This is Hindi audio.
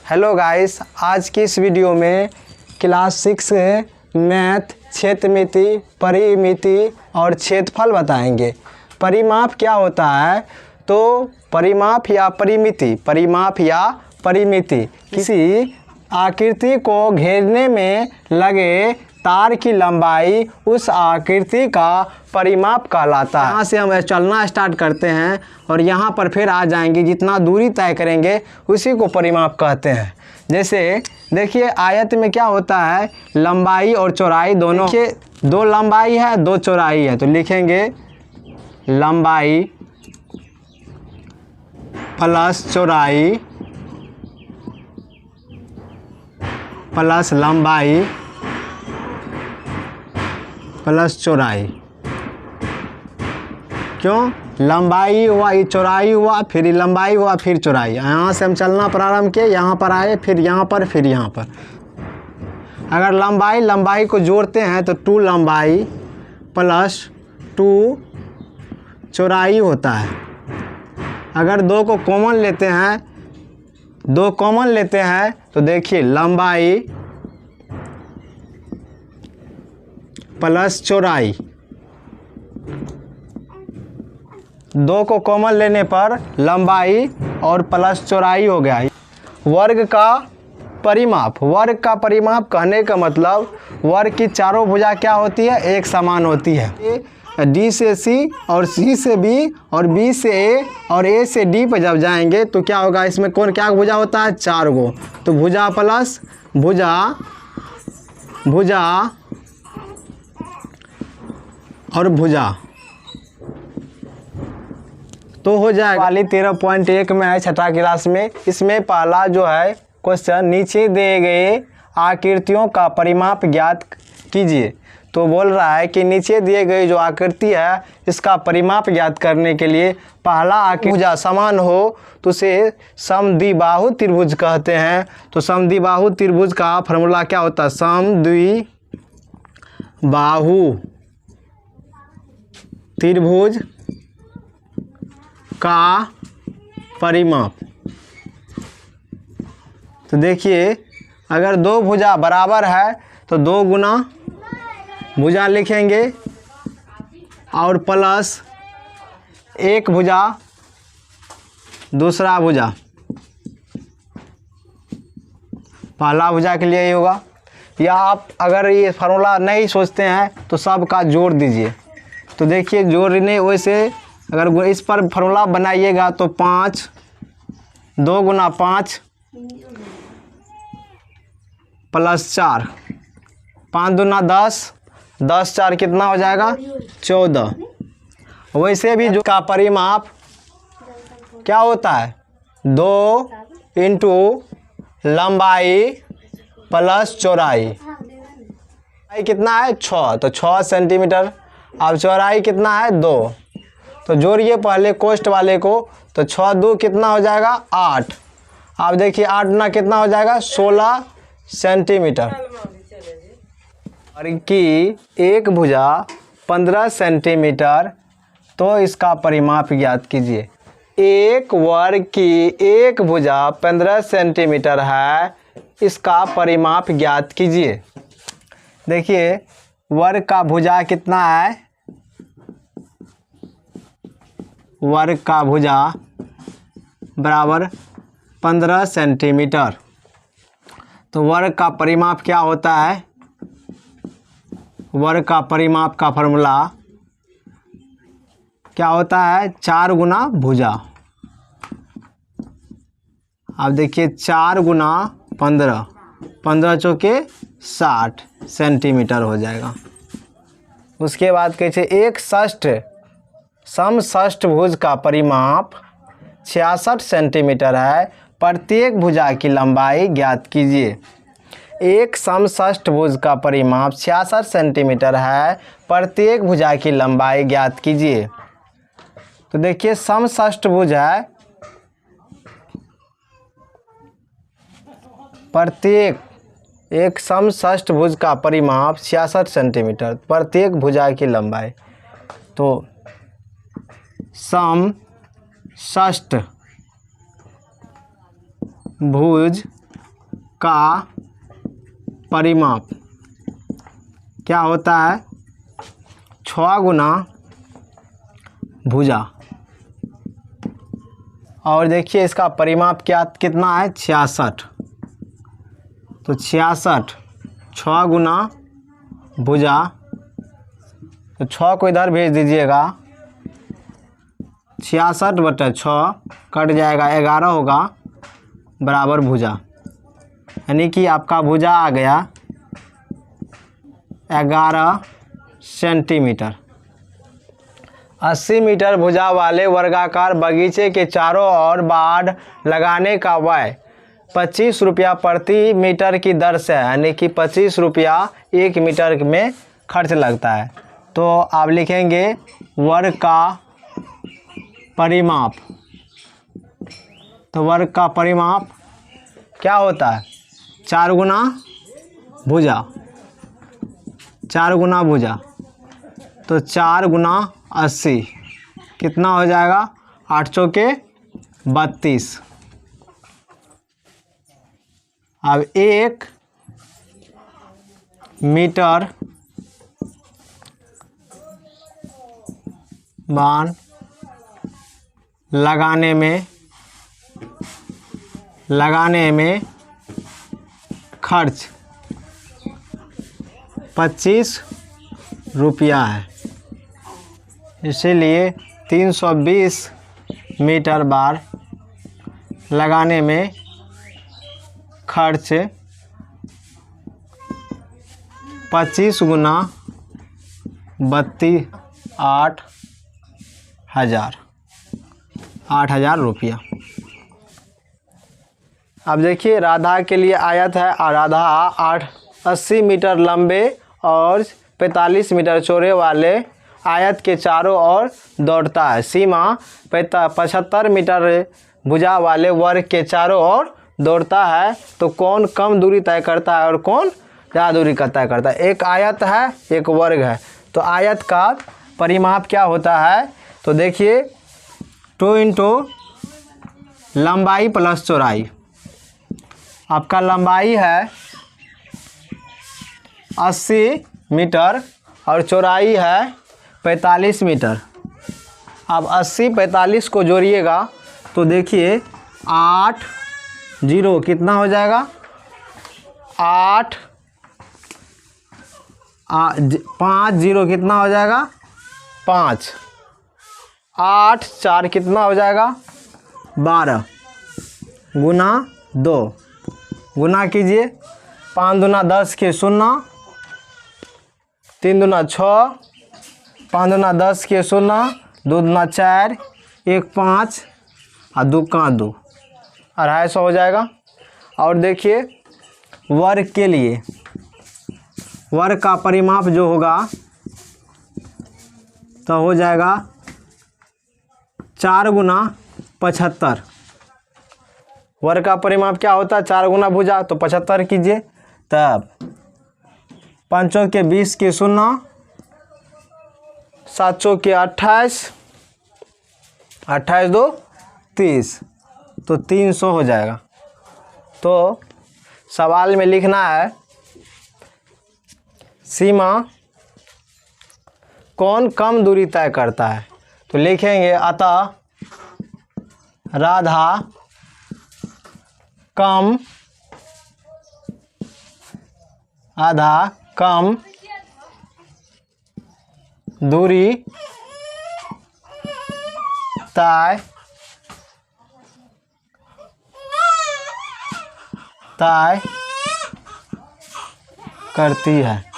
हेलो गाइस, आज की इस वीडियो में क्लास 6 मैथ क्षेत्रमिति, परिमिति और क्षेत्रफल बताएंगे। परिमाप क्या होता है? तो परिमाप या परिमिति किसी आकृति को घेरने में लगे तार की लंबाई उस आकृति का परिमाप कहलाता है। यहाँ से हम चलना स्टार्ट करते हैं और यहाँ पर फिर आ जाएंगे, जितना दूरी तय करेंगे उसी को परिमाप कहते हैं। जैसे देखिए आयत में क्या होता है, लंबाई और चौड़ाई दोनों। देखिए दो लंबाई है दो चौड़ाई है, तो लिखेंगे लंबाई प्लस चौड़ाई प्लस लंबाई प्लस चौड़ाई। क्यों? लंबाई हुआ, ये चौड़ाई हुआ, फिर लंबाई हुआ, फिर चौड़ाई। यहाँ से हम चलना प्रारंभ किए, यहाँ पर आए, फिर यहाँ पर, फिर यहाँ पर। अगर लंबाई को जोड़ते हैं तो 2 लंबाई प्लस 2 चौड़ाई होता है। अगर दो को कॉमन लेते हैं तो देखिए लंबाई प्लस चौड़ाई, दो को कॉमन लेने पर लंबाई और प्लस चौड़ाई हो गया। वर्ग का परिमाप कहने का मतलब वर्ग की चारों भुजा क्या होती है? एक समान होती है। डी से सी और सी से बी और बी से ए और ए से डी पर जब जाएंगे तो क्या होगा? इसमें कौन क्या भुजा होता है? 4 गो। तो भुजा प्लस भुजा और भुजा तो हो जाएगा। वाली 13.1 में है, छठा क्लास में। इसमें पहला जो है क्वेश्चन, नीचे दिए गए आकृतियों का परिमाप ज्ञात कीजिए। तो बोल रहा है कि नीचे दिए गए जो आकृति है इसका परिमाप ज्ञात करने के लिए पहला आकृति भुजा समान हो तो उसे समद्विबाहु त्रिभुज कहते हैं। तो समद्विबाहु त्रिभुज का फॉर्मूला क्या होता है? समद्विबाहु त्रिभुज का परिमाप। तो देखिए अगर दो भुजा बराबर है तो 2 गुना भुजा लिखेंगे और प्लस एक भुजा दूसरा भुजा। पहला भुजा के लिए ही होगा। या आप अगर ये फार्मूला नहीं सोचते हैं तो सब का जोड़ दीजिए। तो देखिए जोड़ने वैसे अगर इस पर फार्मूला बनाइएगा तो 5 2 गुना 5 प्लस 4, 5 दूना 10, 10 4 कितना हो जाएगा? 14। वैसे भी जो का परिमाप क्या होता है? 2 इंटू लंबाई प्लस चौड़ाई। कितना है? 6, तो 6 सेंटीमीटर। अब चौड़ाई कितना है? 2। तो जोड़िए पहले कोष्ठ वाले को, तो 6 2 कितना हो जाएगा? 8। अब देखिए 8 गुना कितना हो जाएगा? 16 सेंटीमीटर। वर्ग की एक भुजा 15 सेंटीमीटर, तो इसका परिमाप ज्ञात कीजिए। एक वर्ग की एक भुजा 15 सेंटीमीटर है, इसका परिमाप ज्ञात कीजिए। देखिए वर्ग का भुजा कितना है? वर्ग का भुजा बराबर 15 सेंटीमीटर। तो वर्ग का परिमाप क्या होता है? वर्ग का परिमाप का फॉर्मूला क्या होता है? 4 गुना भुजा। अब देखिए 4 गुना 15, 15 चौके 60 सेंटीमीटर हो जाएगा। उसके बाद कैसे एक समषष्ठभुज का परिमाप 66 सेंटीमीटर है, प्रत्येक भुजा की लंबाई ज्ञात कीजिए। एक समषष्ठभुज का परिमाप 66 सेंटीमीटर है, प्रत्येक भुजा की लंबाई ज्ञात कीजिए। तो देखिए समषष्ठभुज है, एक समषष्ठभुज का परिमाप 66 सेंटीमीटर, प्रत्येक भुजा की लंबाई। तो समषष्ठभुज का परिमाप क्या होता है? 6 गुना भुजा। और देखिए इसका परिमाप कितना है? 66। तो 66 6 गुना भुजा, तो 6 को इधर भेज दीजिएगा। 66/6 कट जाएगा, 11 होगा बराबर भुजा, यानी कि आपका भुजा आ गया 11 सेंटीमीटर। 80 मीटर भुजा वाले वर्गाकार बगीचे के चारों ओर बाड़ लगाने का व्यय 25 रुपया प्रति मीटर की दर से है, यानी कि 25 रुपया 1 मीटर में खर्च लगता है। तो आप लिखेंगे वर्ग का परिमाप। तो वर्ग का परिमाप क्या होता है? 4 गुना भुजा, 4 गुना भुजा, तो 4 गुना 80 कितना हो जाएगा? 8 चौके 32। अब 1 मीटर बाण लगाने में खर्च 25 रुपया है, इसीलिए 320 मीटर बार लगाने में खर्च 25 गुना 32 8,000 रुपया। अब देखिए राधा के लिए आयत है, और राधा 80 मीटर लंबे और 45 मीटर चौड़े वाले आयत के चारों ओर दौड़ता है। सीमा 75 मीटर भुजा वाले वर्ग के चारों ओर दौड़ता है। तो कौन कम दूरी तय करता है और कौन ज़्यादा दूरी का तय करता है? एक आयत है, एक वर्ग है। तो आयत का परिमाप क्या होता है? तो देखिए 2 × लंबाई प्लस चौड़ाई। आपका लंबाई है 80 मीटर और चौड़ाई है 45 मीटर। अब 80-45 को जोड़िएगा तो देखिए 8 0 कितना हो जाएगा? 8 5 0 कितना हो जाएगा? 5 8 4 कितना हो जाएगा? 12 गुना 2 गुना कीजिए। 5 दूना 10 के 0, 3 दूना 6, 5 दूना 10 के 0, 2 दूना 4, 1 5 और 2 का 2, 250 हो जाएगा। और देखिए वर्ग के लिए वर्ग का परिमाप जो होगा तो हो जाएगा 4 गुना 75। वर्ग का परिमाप क्या होता है? 4 गुना भुजा, तो 75 कीजिए। तब 5 के 20 के 0, 7 के 28, 28 2 30, तो 300 हो जाएगा। तो सवाल में लिखना है सीमा कौन कम दूरी तय करता है? तो लिखेंगे अतः राधा कम दूरी तय करती है।